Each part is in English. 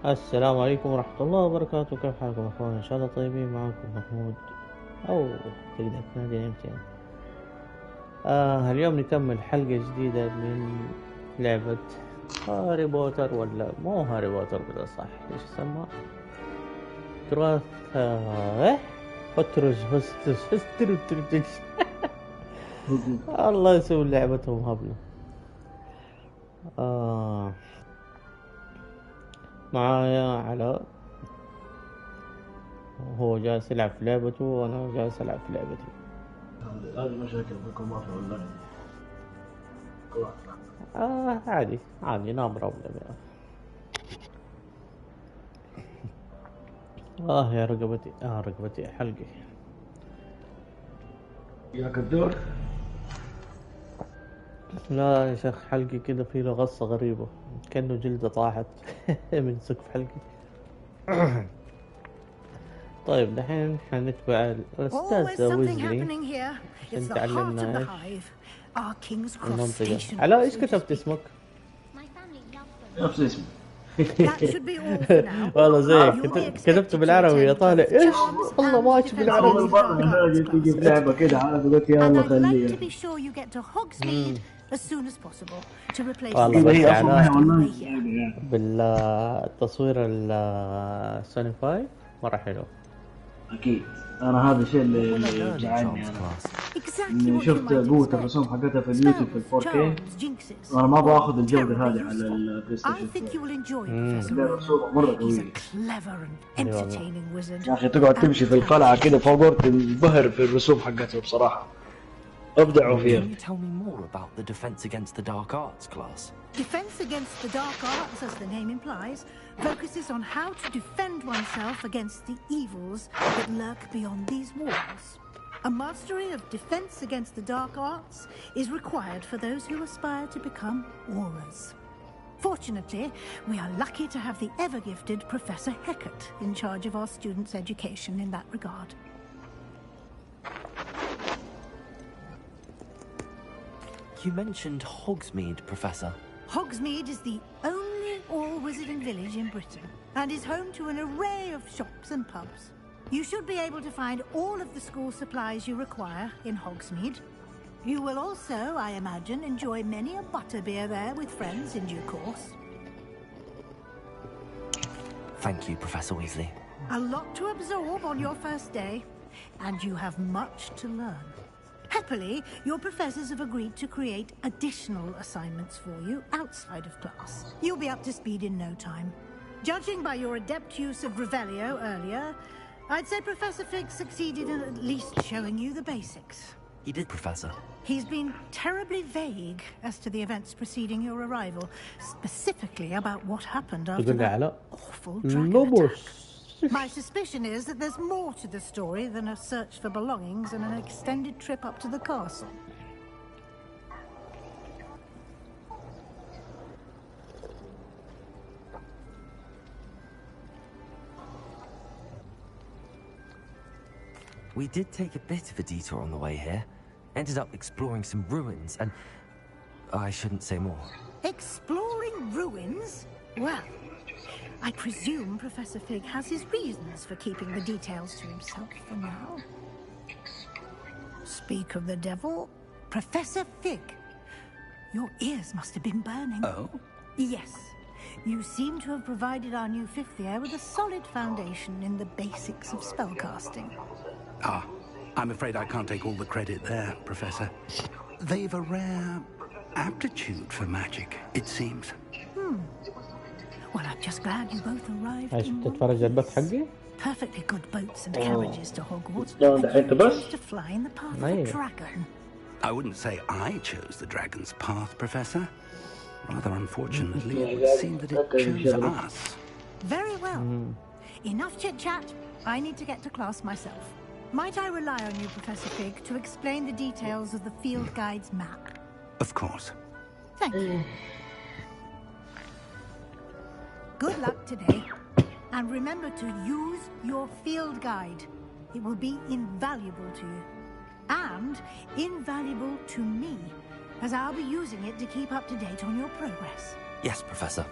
السلام عليكم ورحمة الله وبركاته، كيف حالكم أخوان؟ إن شاء الله طيبين. معكم محمود أو تقدر تناديني أمتين. اليوم نكمل حلقة جديدة من لعبة هاري بوتر، ولا مو هاري بوتر بالأصح، إيش يسمى؟ تراث هوترج هوسترج الله يسوي لعبتهم هبلة. معايا علاء، هو جالس يلعب في لعبته وانا جالس العب في لعبتي. هذه مشاكل بكم ما في اونلاين. عادي نو بروبلم. يا رقبتي حلقي. ياك الدور؟ لا يا شيخ، حلقي كذا فيه له غصة غريبة، كأنه جلدة طاحت من سقف حلقي. طيب دحين حنتبع الأستاذ ويزلي عشان تعلمنا ايش المنطقة. علاء ايش كتبت اسمك؟ نفس اسمي. والله زيك كتبت بالعربي يا طالع. ايش والله ماشي بالعربي. اول مرة تيجي في لعبة كده عارف، قلت يلا خليها. والله بس علاء بالتصوير السوني 5 مرة حلو. اكيد انا هذا الشيء اللي جعلني انا اني شفت قوة الرسوم حقتها في اليوتيوب في 4K، وانا ما باخذ الجودة هذه على البلاي ستيشن. الرسوم مرة قوية يا اخي، تقعد تمشي في القلعة كده فوق تنبهر في الرسوم حقتها بصراحة، ابدعوا فيها. Can you tell me more about the defense against the dark arts class? Defense against the dark arts, as the name implies, focuses on how to defend oneself against the evils that lurk beyond these walls. A mastery of defense against the dark arts is required for those who aspire to become aurors. Fortunately, we are lucky to have the ever-gifted Professor Hecat in charge of our students' education in that regard. You mentioned Hogsmeade, Professor. Hogsmeade is the only all-wizarding village in Britain and is home to an array of shops and pubs. You should be able to find all of the school supplies you require in Hogsmeade. You will also, I imagine, enjoy many a butterbeer there with friends in due course. Thank you, Professor Weasley. A lot to absorb on your first day, and you have much to learn. Happily, your professors have agreed to create additional assignments for you outside of class. You'll be up to speed in no time. Judging by your adept use of Revelio earlier, I'd say Professor Fig succeeded in at least showing you the basics. He did, Professor. He's been terribly vague as to the events preceding your arrival, specifically about what happened after that awful dragon attack. My suspicion is that there's more to the story than a search for belongings and an extended trip up to the castle. We did take a bit of a detour on the way here. Ended up exploring some ruins and... I shouldn't say more. Exploring ruins? Well, I presume Professor Fig has his reasons for keeping the details to himself for now. Speak of the devil, Professor Fig, your ears must have been burning. Oh? Yes. You seem to have provided our new fifth year with a solid foundation in the basics of spellcasting. I'm afraid I can't take all the credit there, Professor. They've a rare aptitude for magic, it seems. Well, I'm just glad you both arrived عايش in تتفرج البث حقي؟ perfectly good boats and carriages to Hogwarts, and and you bus? chose to fly in the path of a dragon. I wouldn't say I chose the dragon's path, Professor. Rather unfortunately, it would seem that it chose us. Very well. Enough chit-chat. I need to get to class myself. Might I rely on you, Professor Fig, to explain the details of the field guide's map? Of course. Thank you. Good luck today. And remember to use your field guide. It will be invaluable to you. And invaluable to me, as I'll be using it to keep up to date on your progress. Yes, Professor.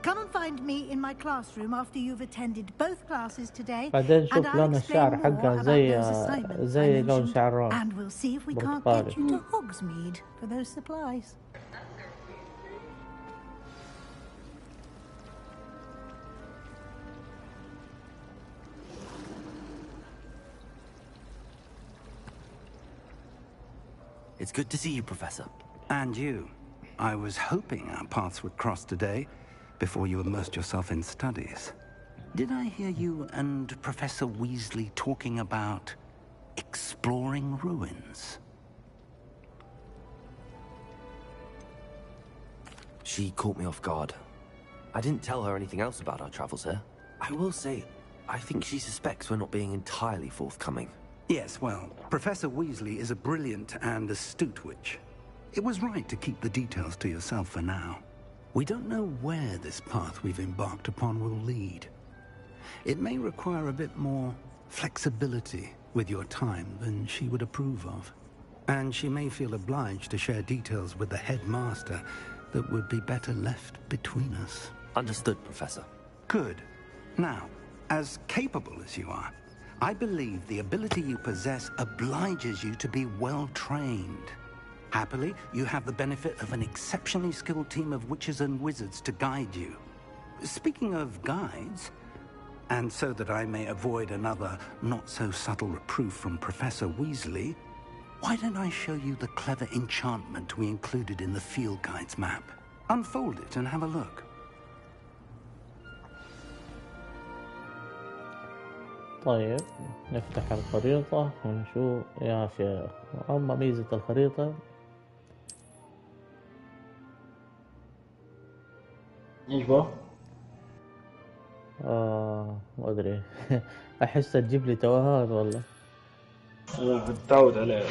Come and find me in my classroom after you've attended both classes today, بعدين and شوف I'll لون explain الشعر more حقها about زي those assignments I زي لون mentioned, شعر رون and we'll see if we can't برتقالي. get you to Hogsmeade for those supplies. It's good to see you, Professor. And you. I was hoping our paths would cross today, before you immersed yourself in studies. Did I hear you and Professor Weasley talking about exploring ruins? She caught me off guard. I didn't tell her anything else about our travels here. I will say, I think she suspects we're not being entirely forthcoming. Yes, well, Professor Weasley is a brilliant and astute witch. It was right to keep the details to yourself for now. We don't know where this path we've embarked upon will lead. It may require a bit more flexibility with your time than she would approve of. And she may feel obliged to share details with the headmaster that would be better left between us. Understood, Professor. Good. Now, as capable as you are, I believe the ability you possess obliges you to be well-trained. Happily, you have the benefit of an exceptionally skilled team of witches and wizards to guide you. Speaking of guides, and so that I may avoid another not-so-subtle reproof from Professor Weasley, why don't I show you the clever enchantment we included in the field guide's map? Unfold it and have a look. طيب نفتح الخريطة ونشوف يا شيخ. أما ميزة الخريطة ايش بقى؟ ما أدري أحس تجيب لي توهان والله. انا متعود عليه.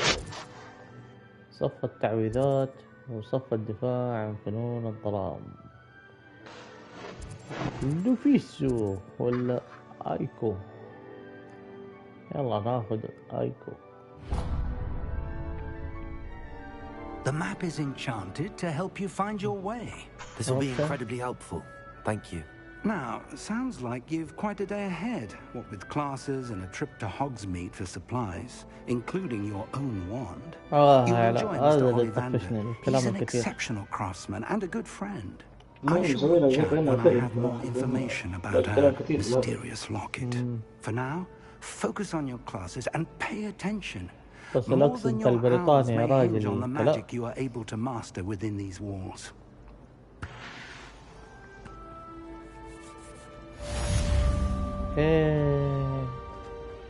صف التعويذات وصف الدفاع عن فنون الظلام. لوفيسو ولا ايكو؟ يلا ناخذ ايكو. The map is enchanted to help you find your way. This will be incredibly helpful. Thank you. Now, sounds like you've quite a day ahead, what with classes and a trip to Hogsmeade for supplies, including your own wand. You will join Mr. Ollivander. He's an exceptional craftsman and a good friend. I shall chat when I have more information about our mysterious locket. For now, focus on your classes and pay attention. More than your hours may hinge on the magic you are able to master within these walls.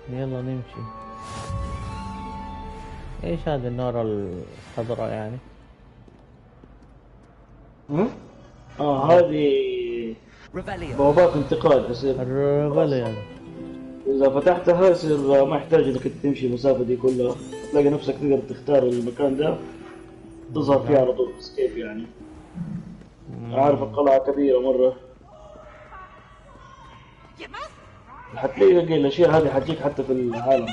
يلا نمشي. ايش هذه النار الخضراء يعني؟ هذه بوابات انتقال يصير الريفيليون. اذا فتحتها يصير ما يحتاج انك تمشي المسافه دي كلها، تلاقي نفسك تقدر تختار المكان ده تظهر فيه على طول اسكيب يعني. عارف القلعه كبيره مره، حتلاقي الاشياء هذه حتجيك حتى في العالم.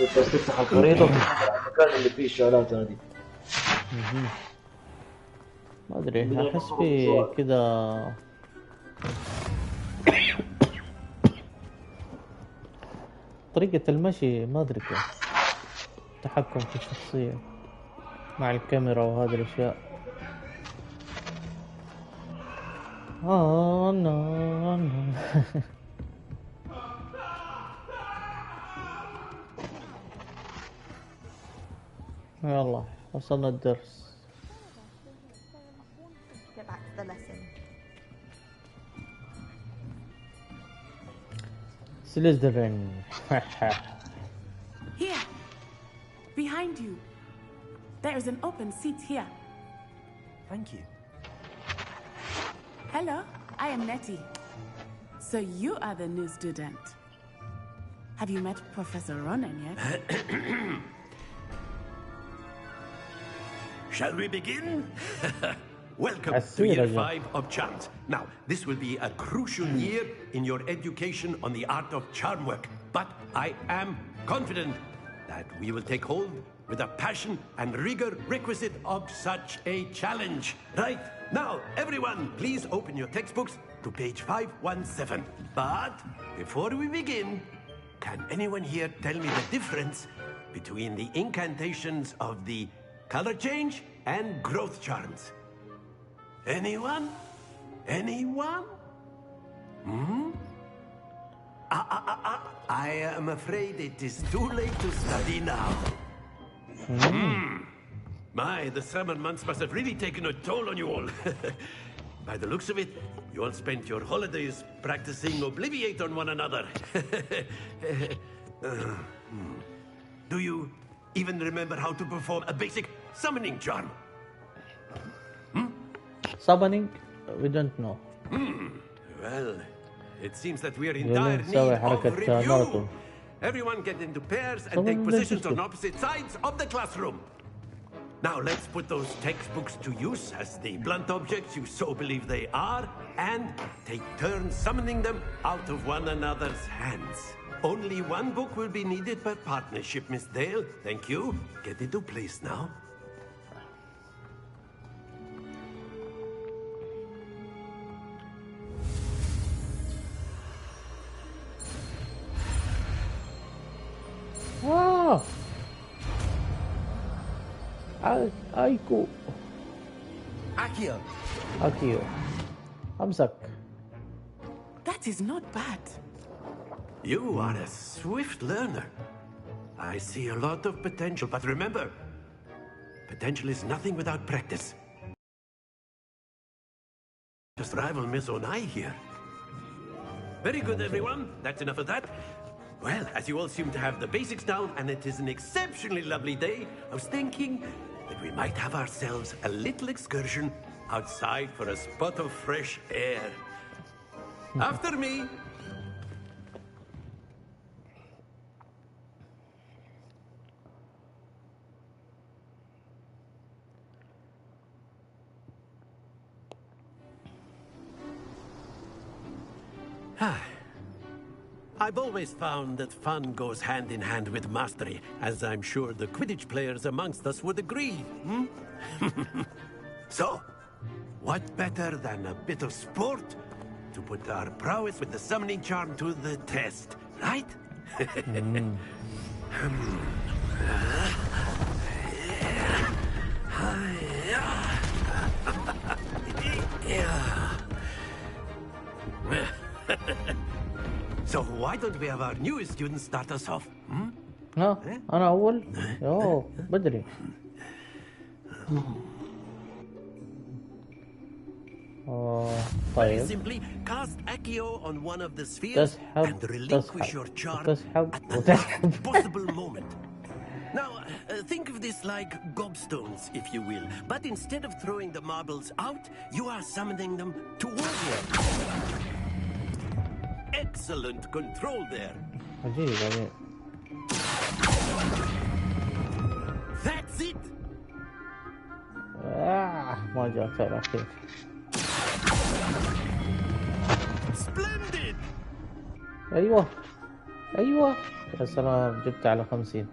بس تفتح الخريطه وتدخل على المكان اللي فيه الشغلات هذه. ما ادري احس في كذا طريقة المشي ما ادري كيف التحكم في الشخصية مع الكاميرا وهذه الاشياء. يلا وصلنا الدرس. Get back to the lesson. Slytherin. Here, behind you. There is an open seat here. Thank you. Hello, I am Nettie. So you are the new student. Have you met Professor Ronan yet? Shall we begin? Welcome to year 5 of charms. Now, this will be a crucial year in your education on the art of charm work. But I am confident that we will take hold with the passion and rigor requisite of such a challenge. Right, now, everyone, please open your textbooks to page 517. But before we begin, can anyone here tell me the difference between the incantations of the color change and growth charms? Anyone? Anyone? I am afraid it is too late to study now. My, the summer months must have really taken a toll on you all. By the looks of it, you all spent your holidays practicing Obliviate on one another. Do you even remember how to perform a basic summoning charm? Summoning? We don't know. Well, it seems that we are in dire need of review. Everyone get into pairs and take positions on opposite sides of the classroom. Now let's put those textbooks to use as the blunt objects you so believe they are, and take turns summoning them out of one another's hands. Only one book will be needed per partnership, Miss Dale. Thank you. Get into place now. Wow! Aiko. Akio. Amsak. That is not bad. You are a swift learner. I see a lot of potential, but remember, potential is nothing without practice. Just rival Miss Onai here. Very good, everyone. That's enough of that. Well, as you all seem to have the basics down, and it is an exceptionally lovely day, I was thinking that we might have ourselves a little excursion outside for a spot of fresh air. After me. I've always found that fun goes hand in hand with mastery, as I'm sure the Quidditch players amongst us would agree. So, what better than a bit of sport to put our prowess with the summoning charm to the test, right? So why don't we have our newest student start us off? ها أنا أول. أوه بدري. Very simply, cast Accio on one of the spheres and relinquish your charm at the last possible moment. Now, think of this like gobstones, if you will. But instead of throwing the marbles out, you are summoning them toward you. Excellent control there. عجيب. That's it. ما جاء على خير. Splendid. أيوة يا سلام جبت على 50.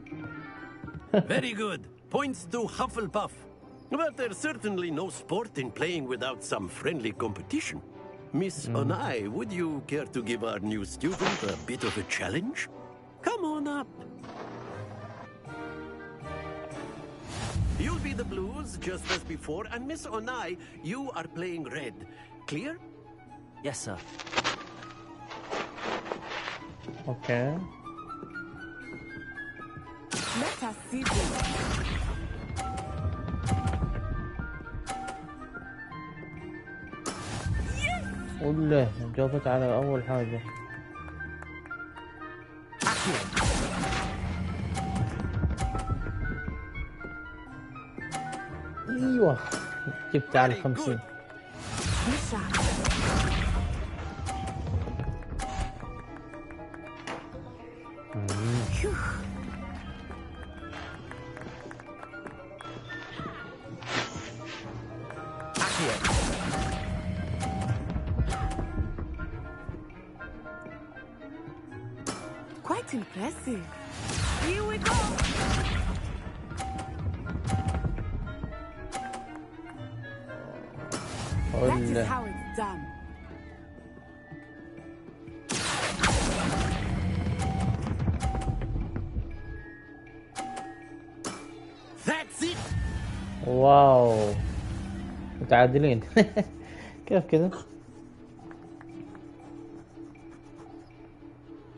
Very good. Points to Hufflepuff. But there's certainly no sport in playing without some friendly competition. Miss Onai, would you care to give our new student a bit of a challenge? Come on up. You'll be the blues just as before, and Miss Onai, you are playing red. Clear? Yes, sir. Okay. Let us see this. ولا جاوبت على أول حاجة. أيوة جبت على 50. Quite impressive. Here we go. That is how it's done. واو متعادلين. كيف كذا؟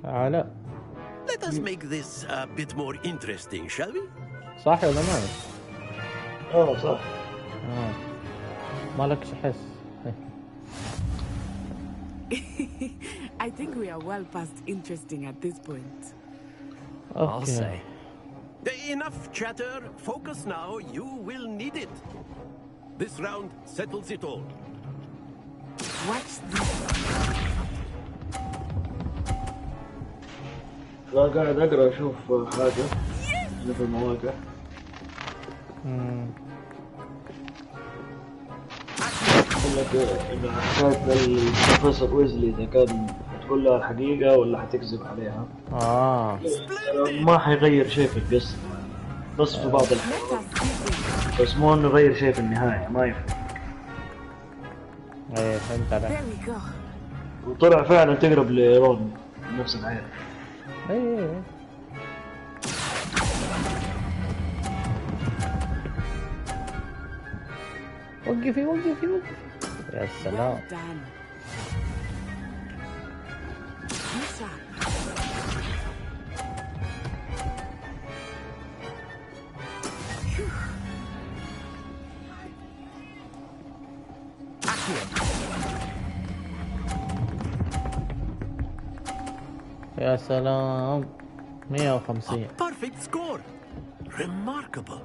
لا. Let us make this a bit more interesting, shall we? صح ولا ما؟ صح. مالكش حس. I think we are well past interesting at this point. I'll say. Enough chatter. Focus now. You will need it. This round settles it all. Watch this. لا قاعد اقرا اشوف حاجه في المواقع. يقول لك انه حكايه البروفيسور ويزلي اذا كان تقول لها الحقيقه ولا حتكذب عليها. ما حيغير شيء في القصه بس في بعض الحالات، بس مو انه يغير شيء في النهايه، ما يفرق. ايه فهمت عليك. وطلع فعلا تقرب لرون نفس العيال. ايه وقفي وقفي وقفي. يا سلام. يا سلام 150. Perfect score. Remarkable.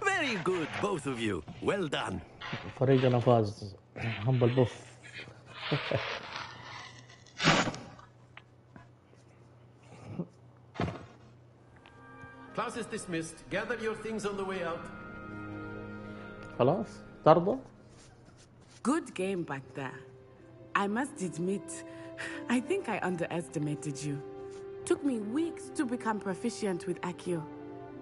Very good, both of you. Well done. فريقنا فاز. همبل بوف. Class is dismissed. Gather your things on the way out. خلاص ترضى؟ Good game back there. I must admit, I think I underestimated you. Took me weeks to become proficient with Accio.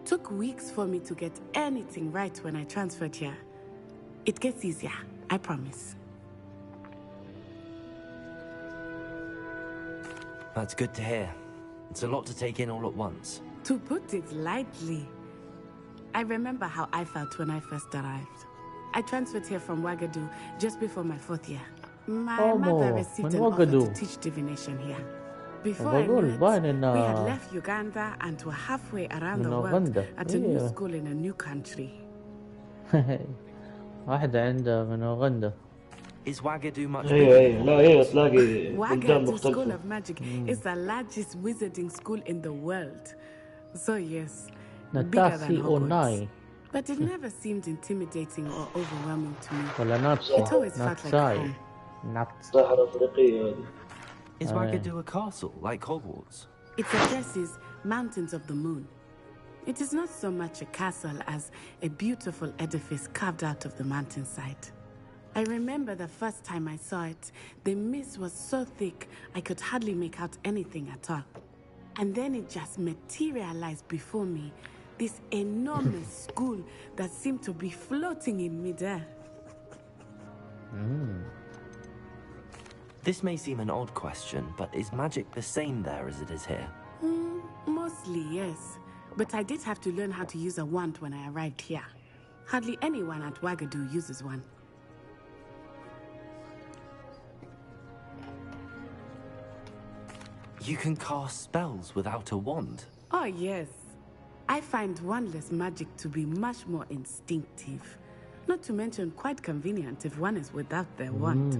Took weeks for me to get anything right when I transferred here. It gets easier, I promise. That's good to hear. It's a lot to take in all at once. To put it lightly, I remember how I felt when I first arrived. I transferred here from Wagadu just before my 4th year. My mother received an offer to teach divination here. Before I knew it, we had left Uganda and were halfway around the world at a new school in a new country. واحدة عنده من أوغندا. Is Wagadu much bigger? لا تلاقي Wagadu School of Magic is the largest wizarding school in the world. So yes, bigger than Hogwarts. But it never seemed intimidating or overwhelming to me. It always felt like home. Is Wagadu a castle like Hogwarts? Its address is Mountains of the Moon. It is not so much a castle as a beautiful edifice carved out of the mountainside. I remember the first time I saw it, the mist was so thick I could hardly make out anything at all. And then it just materialized before me, this enormous school that seemed to be floating in midair. This may seem an odd question, but is magic the same there as it is here? Mostly, yes. But I did have to learn how to use a wand when I arrived here. Hardly anyone at Wagadu uses one. You can cast spells without a wand? Oh, yes. I find wandless magic to be much more instinctive. Not to mention quite convenient if one is without their wand.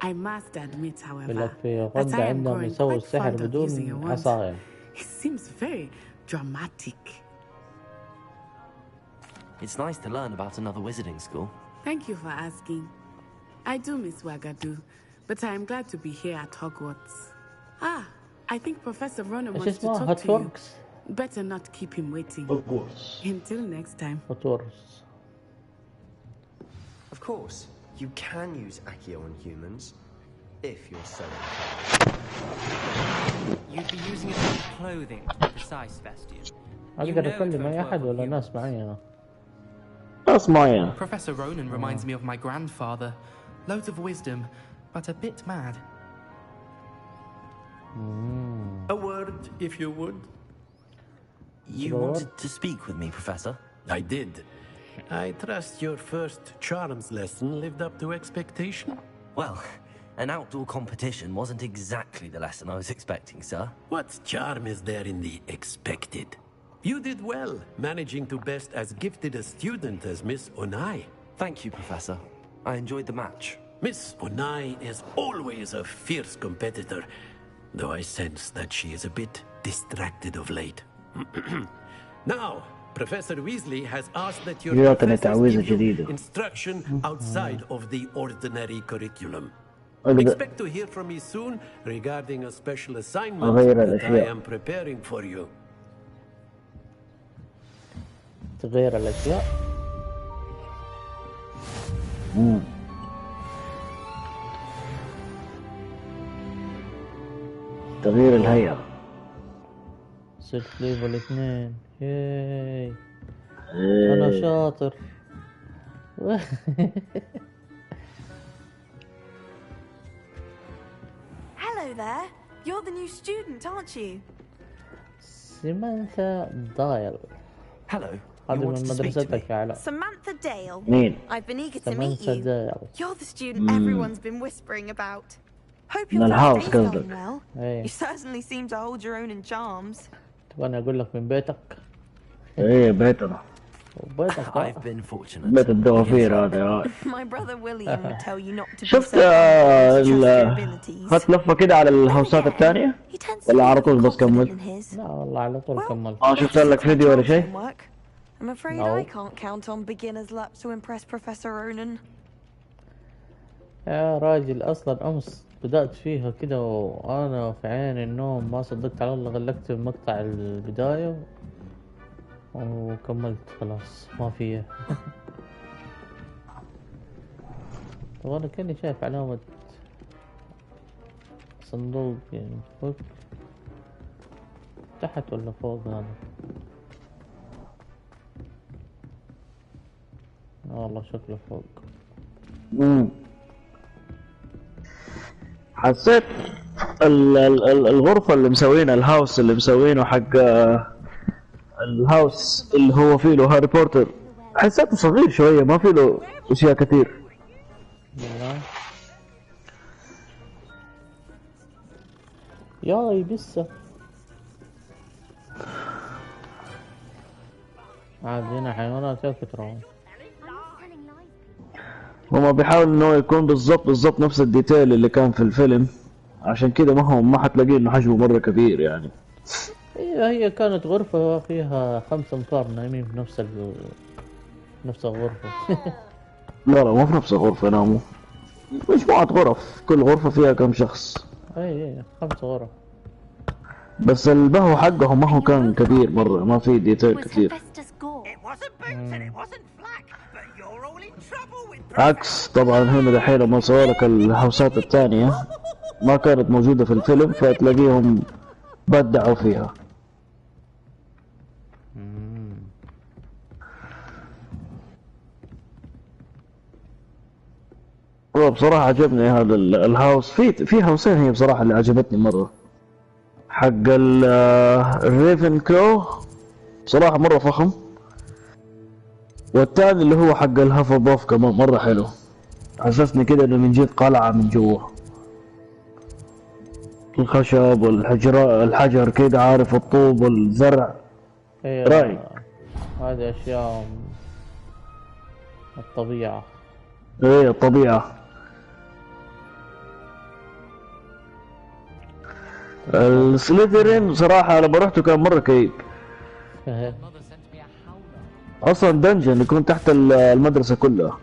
I must admit, however, that I am growing quite fond of using a wand. It seems very dramatic. It's nice to learn about another wizarding school. Thank you for asking. I do miss Wagadu, but I am glad to be here at Hogwarts. I think Professor Ronan wants to talk to you. Better not keep him waiting. Hogwarts. Until next time. Hogwarts. Of course, you can use Accio on humans, if you're so inclined. You'd be using it on clothing, to be precise, Vestian. أقدر أكلم أي أحد ولا ناس معينة؟ ناس معينة. Professor Ronan reminds me of my grandfather. Loads of wisdom, but a bit mad. A word, if you would. You wanted to speak with me, Professor? I did. I trust your first charms lesson lived up to expectation? Well, an outdoor competition wasn't exactly the lesson I was expecting, sir. What charm is there in the expected? You did well, managing to best as gifted a student as Miss Onai. Thank you, Professor. I enjoyed the match. Miss Onai is always a fierce competitor, though I sense that she is a bit distracted of late. Now, Professor Weasley has asked that your professors give you instruction outside of the ordinary curriculum. Expect to hear from me soon regarding a special assignment that I am preparing for you. تغير الأشياء. تغيير الهيئة. صرت ليفل 2. ياي أنا شاطر. Hello there. You're the new student, aren't you? سمانثا دايل. Hello. هذه من مدرستك يا علاء. Samantha Dale. مين؟ I've been eager to meet سمانثا you. دايل. You're the student everyone's been whispering about. Hope your من الهاوس first day's قصدك. going well. إيه. You certainly seem to hold your own in charms. تبغاني أقول لك من بيتك؟ ايه بيتنا. بيتك. I've been fortunate. بيت الدوافير هذا. My brother William would tell you not to be شفت so خدت لفة كده على الهوسات الثانية؟ ولا على طول بس كمل؟ لا والله على طول كمل. شفت لك فيديو ولا شيء؟ I'm afraid I can't count on beginner's luck to impress Professor Ronan. يا راجل أصلا أمس بدأت فيها كده وأنا في عين النوم ما صدقت على الله غلقت مقطع البداية وكملت خلاص ما فيها. طب أنا كأني شايف علامة صندوق يعني فوق تحت ولا فوق هذا؟ والله شكله فوق. حسيت الغرفة اللي مسوينها الهاوس اللي مسوينه حق الهاوس اللي هو فيه له هاري بوتر حسيته صغير شوية ما فيه له أشياء كثير. ياي بسه عاد هنا حيوانات يا كترون. هما بيحاول انه يكون بالضبط نفس الديتيل اللي كان في الفيلم عشان كده ما حتلاقيه انه حجمه مرة كبير يعني. هي كانت غرفة فيها 5 أنفار نايمين في نفس الغرفة. لا مو في نفس الغرفة ناموا مجموعة غرف كل غرفة فيها كم شخص. اي 5 غرف بس البهو حقهم ما هو كان كبير مرة ما في ديتيل كثير. عكس طبعا هنا دحين لما صورلك الهوسات الثانية ما كانت موجودة في الفيلم فتلاقيهم بدعوا فيها. بصراحة عجبني هذا الهاوس في هاوسين هي بصراحة اللي عجبتني مرة. حق الريفن كلو بصراحة مرة فخم والثاني اللي هو حق الهافر بوف كمان مرة حلو حسسني كده انه من جد قلعة من جوا الخشب والحجر كده عارف الطوب والزرع. رايق. هذه اشياء الطبيعة. ايه الطبيعة. السليذرين صراحة لما رحته كان مرة كئيب. اصلا دنجن يكون تحت المدرسة كلها.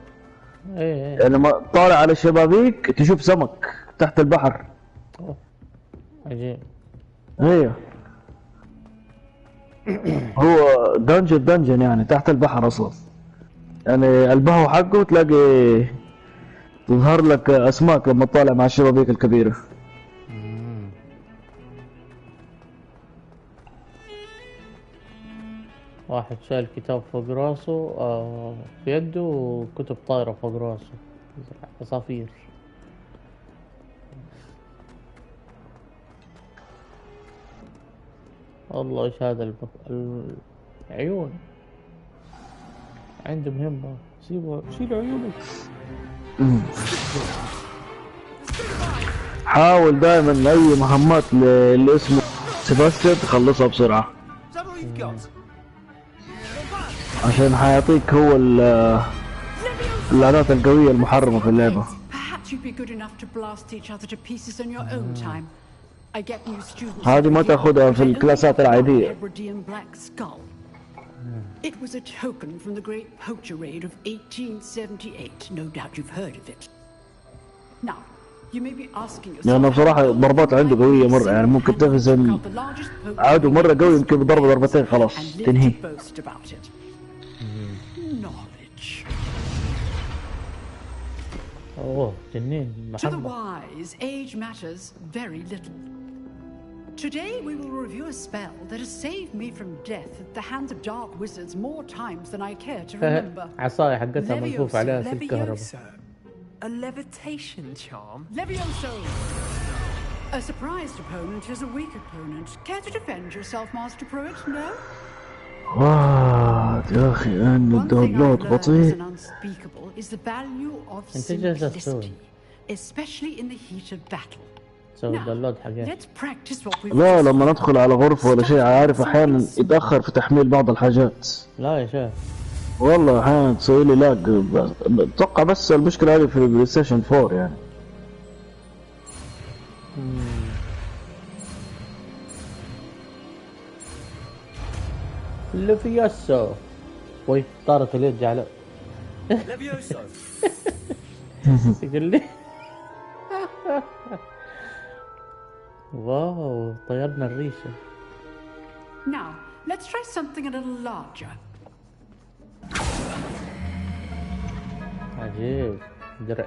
يعني ما طالع على الشبابيك تشوف سمك تحت البحر. عجيب. ايه هو دنجن يعني تحت البحر اصلا. يعني البهو حقه تلاقي تظهر لك اسماك لما تطالع مع الشبابيك الكبيرة. واحد شايل كتاب فوق راسه في يده وكتب طايرة فوق راسه عصافير. الله ايش هذا العيون عنده مهمة. شيل عيونك. حاول دائما اي مهمات اللي اسمه سيباستيان تخلصها بسرعة عشان حيعطيك هو الآلات القوية المحرمة في اللعبة. هذه ما تاخذها في الكلاسات العادية. It was a token from the great poacher raid of 1878. No doubt you've heard of it. Now, you may be asking yourself. لأنه بصراحة ضربات عنده قوية مرة، يعني ممكن تهزم عدو مرة قوي يمكن بضربة ضربتين خلاص تنهي. اوه جنين. To the wise, age matters very little. Today we will review a spell that has saved me from death at the hands of dark wizards more times than I care to remember. عصاية حقتها ملفوف عليها سلك كهرباء. A levitation charm? Levioso! A surprised opponent is a weak opponent. Care to defend yourself, Master Pruitt? No? واه يا أخي أنا الداونلود بطيء. Is the value of simplicity, especially in the heat of battle. لا لما ندخل على غرفة ولا شيء عارف أحيانا يتأخر في تحميل بعض الحاجات. لا يا شيخ والله أحيانا تسوي لي لاج. أتوقع بس المشكلة هذه في البلاي ستيشن 4 يعني. ليفيوسو. وي طارت اليد على ليفيوسو. يقول لي واو طيرنا الريشة. Now, let's try something a little larger. عجيب درع.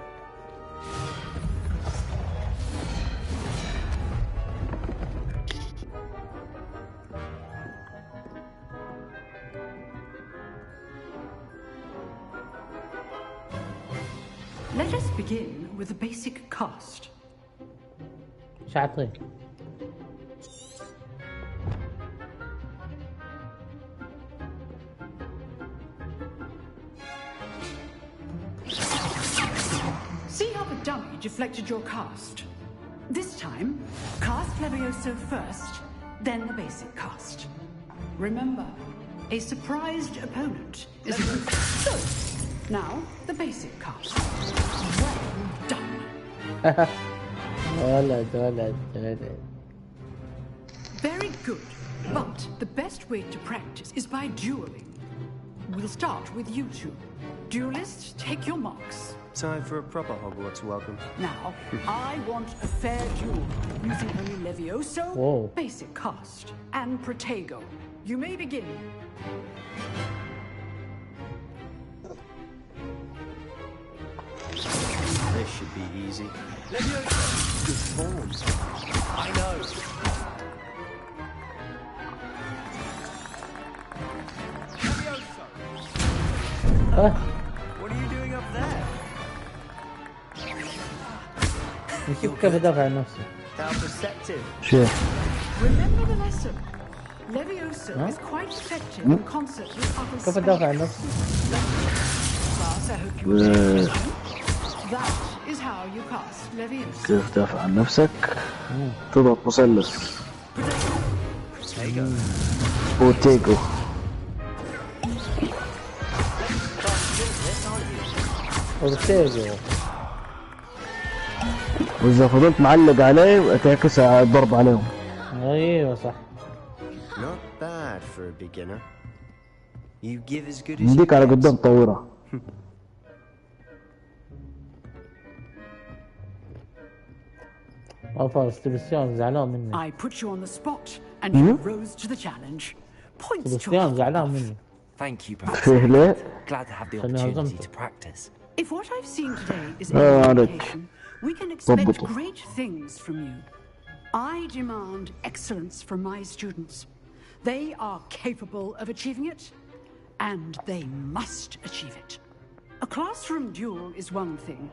Let us begin with the basic cast. ايش اعطيه؟ See how the dummy deflected your cast? This time, cast Levioso first, then the basic cast. Remember, a surprised opponent is good. Now, the basic cast. Well done. Very good. But the best way to practice is by dueling. We'll start with you two. Duelists, take your marks. Time for a proper Hogwarts welcome. Now, I want a fair duel using only Levioso, basic cast, and Protego. You may begin. This should be easy. Levioso! Good form. I know. Levioso! What are you doing up there? نشوف كيف ادافع عن نفسي. How perceptive. شيخ. Remember the lesson. Levioso is quite effective in concert with other كيف ادافع عن نفسي؟ Class, I hope you will take this. That is how you cast Levioso. كيف تدافع عن نفسك؟ تضغط مثلث. بوتيجو. بوتيجو. وإذا فضلت معلق عليه تعكس الضرب عليهم. ايوه صح. Not bad for a beginner. You give as good as يديك على قدام طويرة. سباستيان زعلان مني. I put you on the spot and you rose to the challenge. Points to سباستيان زعلان مني. Thank you, Professor. Glad to have the opportunity to practice. If what I've seen today is any indication, we can expect great things from you. I demand excellence from my students. They are capable of achieving it, and they must achieve it. A classroom duel is one thing,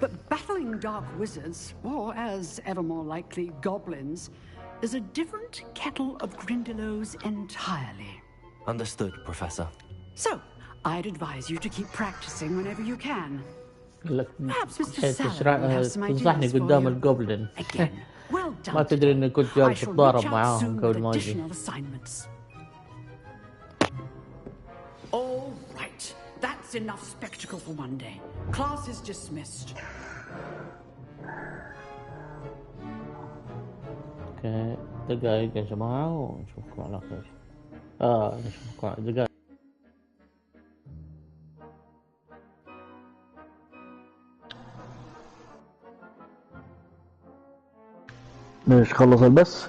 but battling dark wizards, or as ever more likely, goblins, is a different kettle of Grindylows entirely. Understood, Professor. So, I'd advise you to keep practicing whenever you can. Perhaps Mr. تشرح Sallow will have some تنصحني ideas for قدام you. الجوبلين. Again, well done. ما تدري اني كنت I جالس shall اتضارب reach out معاهم soon قبل with ما اجي. additional assignments. All right, that's enough spectacle for one day. Class is dismissed. اوكي دقائق يا جماعة ونشوفكم على خير. نشوفكم على دقائق. ليش خلص البث؟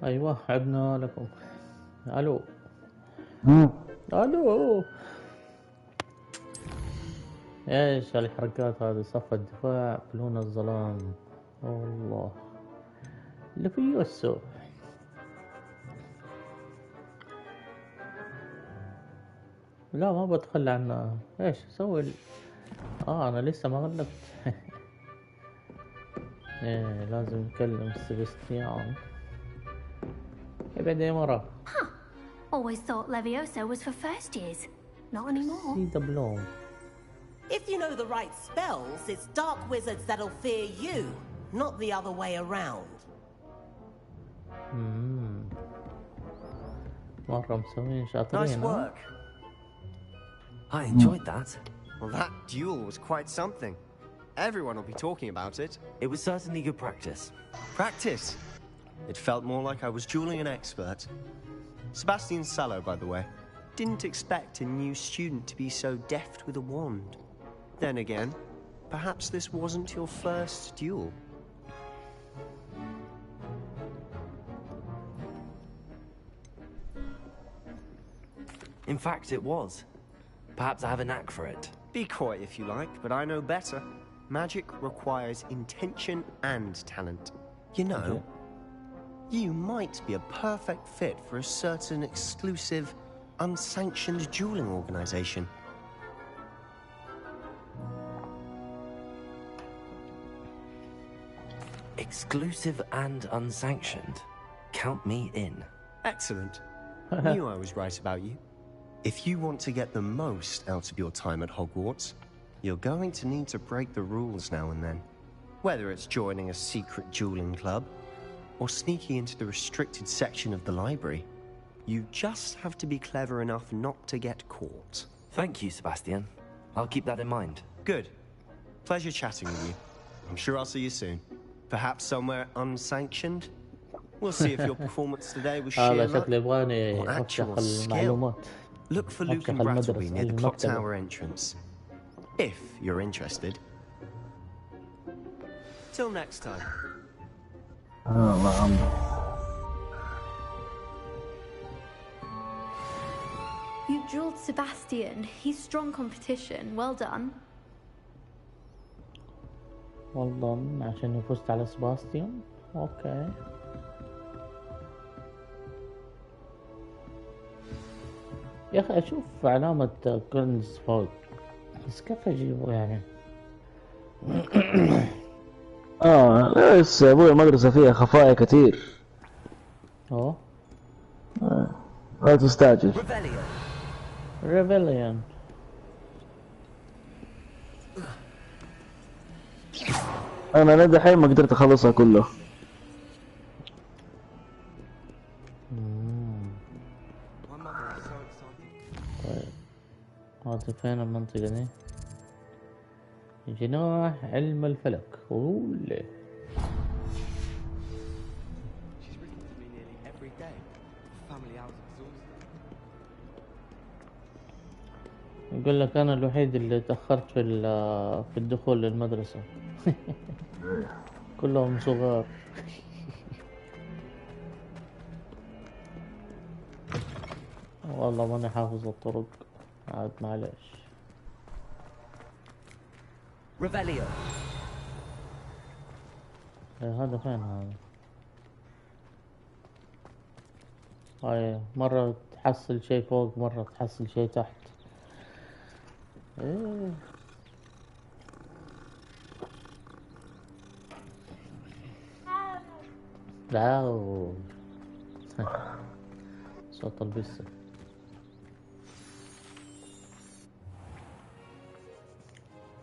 ايوه عدنا لكم. الو الو. ايش الحركات هذه؟ صف الدفاع بلون الظلام. والله اللي في يوسو. لا ما بتخلى عنها. ايش اسوي انا لسه ما غلبت. ايه لازم نكلم سيبستيان. ابعد يا مرة. Always thought Levioso was for first years. Not anymore. See the bloom. If you know the right spells, it's dark wizards that'll fear you, not the other way around. مرة مسوين شاطرين. Nice work. I enjoyed that. Well, that duel was quite something. Everyone will be talking about it. It was certainly good practice. Practice? It felt more like I was dueling an expert. Sebastian Sallow, by the way. Didn't expect a new student to be so deft with a wand. Then again, perhaps this wasn't your first duel. In fact, it was. Perhaps I have a knack for it. Be coy if you like, but I know better. Magic requires intention and talent. You know, you might be a perfect fit for a certain exclusive, unsanctioned dueling organization. Exclusive and unsanctioned. Count me in. Excellent. Knew I was right about you. If you want to get the most out of your time at Hogwarts, you're going to need to break the rules now and then. Whether it's joining a secret dueling club, or sneaking into the restricted section of the library, you just have to be clever enough not to get caught. Thank you, Sebastian. I'll keep that in mind. Good. Pleasure chatting with you. I'm sure I'll see you soon. Perhaps somewhere unsanctioned? We'll see if your performance today was sheer luck or actual skill. Look for Luke and Brattleby near the clock tower entrance. If you're interested. Till next time. You dueled Sebastian. He's strong competition. Well done. Well done. عشان فزت على سباستيان. اوكي. يا اخي اشوف علامة كنز فوق بس كيف اجيبه يعني؟ بس ابوي المدرسة فيها خفايا كتير. لا تستعجل. ريفيليون. انا لدى الحين ما قدرت اخلصها كله. هذا فين المنطقة دي؟ جناح علم الفلك. أوله. يقول لك أنا الوحيد اللي تأخرت في الدخول للمدرسة. كلهم صغار. والله ماني حافظ الطرق. عاد معلش. ريفيليو. هذا فين هذا؟ هاي مرة تحصل شيء فوق مرة تحصل شيء تحت. لا صوت البسة.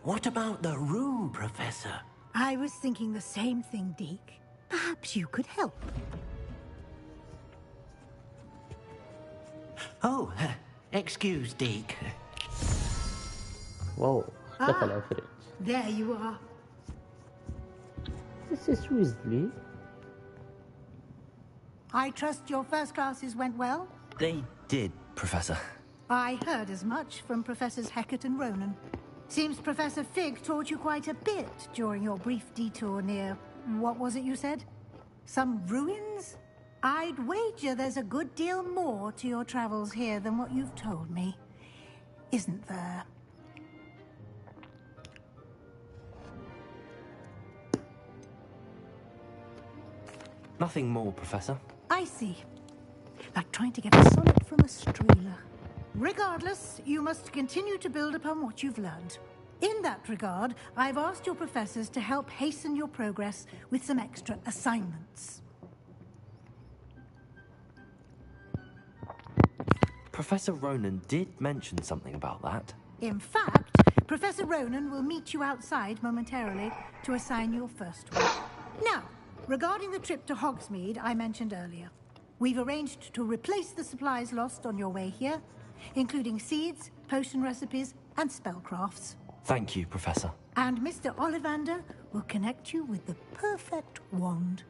What about the room, Professor? I was thinking the same thing, Deke. Perhaps you could help. Oh, excuse, Deke. Whoa, there you are. This is Weasley. I trust your first classes went well? They did, Professor. I heard as much from Professors Hecat and Ronan. Seems Professor Fig taught you quite a bit during your brief detour near... what was it you said? Some ruins? I'd wager there's a good deal more to your travels here than what you've told me. Isn't there? Nothing more, Professor. I see. Like trying to get a sonnet from a streeler. Regardless, you must continue to build upon what you've learned. In that regard, I've asked your professors to help hasten your progress with some extra assignments. Professor Ronan did mention something about that. In fact, Professor Ronan will meet you outside momentarily to assign your first one. Now, regarding the trip to Hogsmeade I mentioned earlier. We've arranged to replace the supplies lost on your way here, including seeds, potion recipes, and spellcrafts. Thank you, Professor. And Mr. Ollivander will connect you with the perfect wand.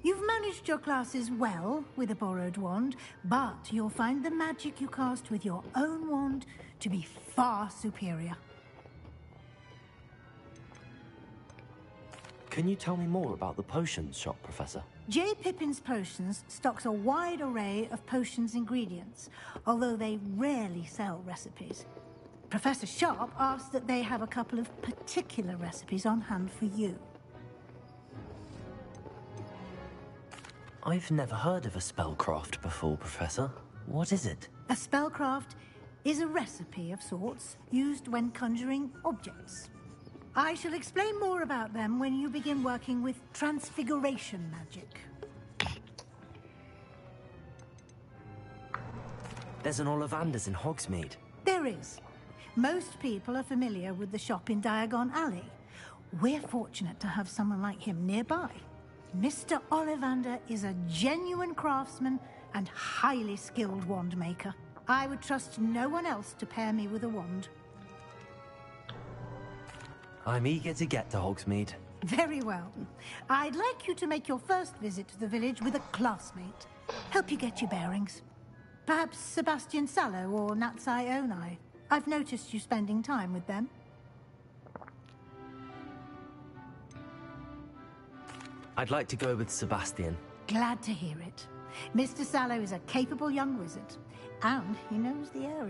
You've managed your classes well with a borrowed wand, but you'll find the magic you cast with your own wand to be far superior. Can you tell me more about the potions shop, Professor? J. Pippin's Potions stocks a wide array of potions ingredients, although they rarely sell recipes. Professor Sharp asked that they have a couple of particular recipes on hand for you. I've never heard of a spellcraft before, Professor. What is it? A spellcraft is a recipe of sorts used when conjuring objects. I shall explain more about them when you begin working with transfiguration magic. There's an Ollivander's in Hogsmeade. There is. Most people are familiar with the shop in Diagon Alley. We're fortunate to have someone like him nearby. Mr. Ollivander is a genuine craftsman and highly skilled wand maker. I would trust no one else to pair me with a wand. I'm eager to get to Hogsmeade. Very well. I'd like you to make your first visit to the village with a classmate. Help you get your bearings. Perhaps Sebastian Sallow or Natsai Onai. I've noticed you spending time with them. I'd like to go with Sebastian. Glad to hear it. Mr. Sallow is a capable young wizard, and he knows the area.